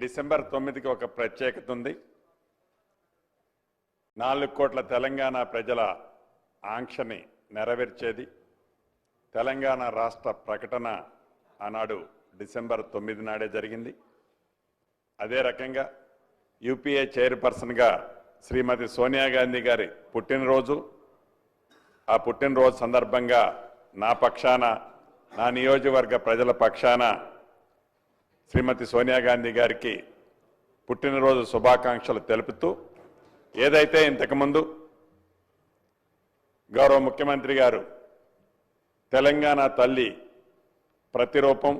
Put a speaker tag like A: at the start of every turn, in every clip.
A: December 9కి ఒక ప్రత్యేకత ఉంది. 4 కోట్ల తెలంగాణ ప్రజల ఆంక్షని నెరవేర్చేది. తెలంగాణ రాష్ట్ర ప్రకటన ఆనాడు డిసెంబర్ 9 నాడే జరిగింది. అదే రకంగా యూపీఏ చైర్పర్సన్గా శ్రీమతి సోనియా గాంధీ గారి పుట్టినరోజు. ఆ పుట్టినరోజు సందర్భంగా నా పక్షాన, నా నియోజకవర్గ ప్రజల పక్షాన శ్రీమతి సోనియా గాంధీ గారికి పుట్టినరోజు శుభాకాంక్షలు తెలుపుతూ, ఏదైతే ఇంతకుముందు గౌరవ ముఖ్యమంత్రి గారు తెలంగాణ తల్లి ప్రతిరూపం,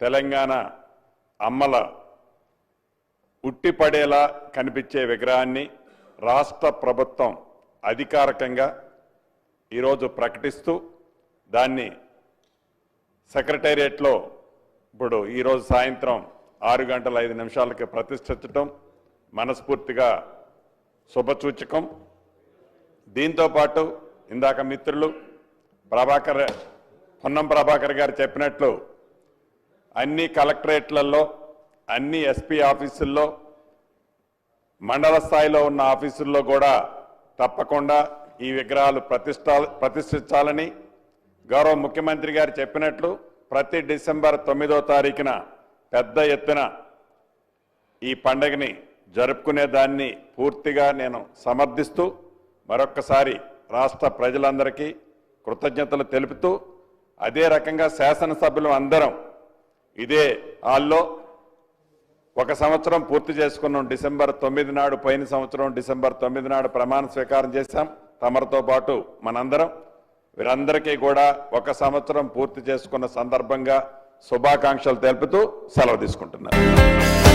A: తెలంగాణ అమ్మల ఉట్టిపడేలా కనిపించే విగ్రహాన్ని రాష్ట్ర ప్రభుత్వం అధికారికంగా ఈరోజు ప్రకటిస్తూ దాన్ని సెక్రటేరియట్లో ఇప్పుడు ఈరోజు సాయంత్రం 6:05 ప్రతిష్ఠించడం మనస్ఫూర్తిగా శుభసూచకం. దీంతోపాటు ఇందాక మిత్రులు పొన్నం ప్రభాకర్ గారు చెప్పినట్లు అన్ని కలెక్టరేట్లలో, అన్ని ఎస్పీ ఆఫీసుల్లో, మండల స్థాయిలో ఉన్న ఆఫీసుల్లో కూడా తప్పకుండా ఈ విగ్రహాలు ప్రతిష్ఠించాలని గౌరవ ముఖ్యమంత్రి గారు చెప్పినట్లు ప్రతి డిసెంబర్ 9వ తారీఖున పెద్ద ఎత్తున ఈ పండుగని జరుపుకునే దాన్ని పూర్తిగా నేను సమర్థిస్తూ మరొక్కసారి రాష్ట్ర ప్రజలందరికీ కృతజ్ఞతలు తెలుపుతూ, అదే రకంగా శాసనసభ్యులు అందరం ఇదే హాల్లో 1 సంవత్సరం పూర్తి చేసుకున్నాం. డిసెంబర్ 9 నాడు, పోయిన సంవత్సరం డిసెంబర్ 9 నాడు ప్రమాణ స్వీకారం చేశాం. తమరితో పాటు మనందరం వీరందరికీ కూడా 1 సంవత్సరం పూర్తి చేసుకున్న సందర్భంగా శుభాకాంక్షలు తెలుపుతూ సెలవు తీసుకుంటున్నారు.